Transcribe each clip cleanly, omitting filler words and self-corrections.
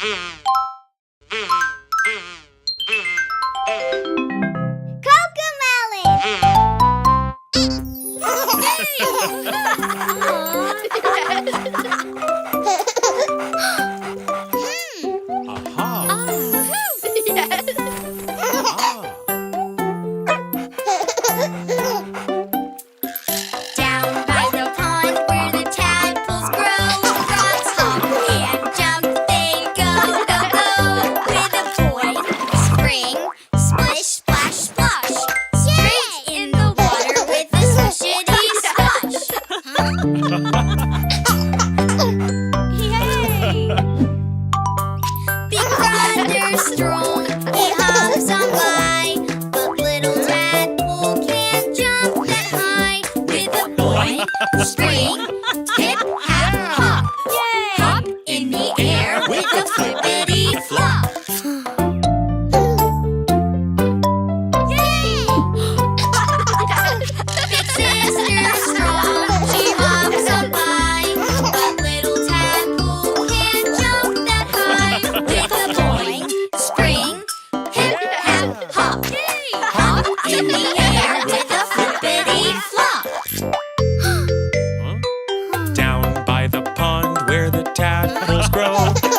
Down by the pond where the tadpoles grow, frogs hop and jump, they go, go, go. With a boing, spring, splish, splash, splosh. Straight in the water with a swishaty-swash. Yay! Big brother strong, he hops on by, but little tadpole can't jump that high. With a boing, spring, tip, hop, hop. Hop in the air with a flippity flop. Yay! Big sister strong, she hops on by, but little tadpole can't jump that high. With a boing, spring, hip, hop, hop. Hop in the air with a flippity flop. Down by the pond where the tadpoles grow,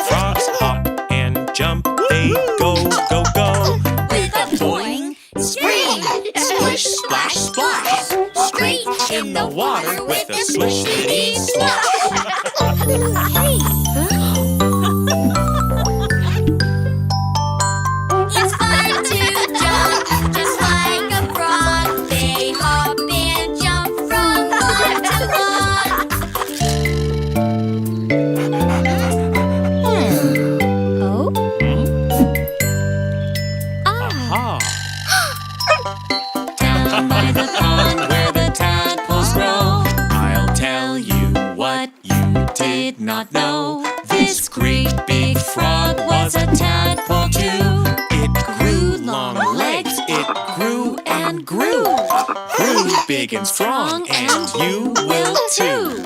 frogs hop and jump, they go, go, go. With a boing, spring, splish, splash, splash. Straight in the water with a swishaty-swash. It's fun to jump just like a frog. They hop and jump from log to log. Aha! Down by the pond where the tadpoles grow, I'll tell you what you did not know. This great big frog was a tadpole too. It grew long legs, it grew and grew. Grew big and strong, and you will too.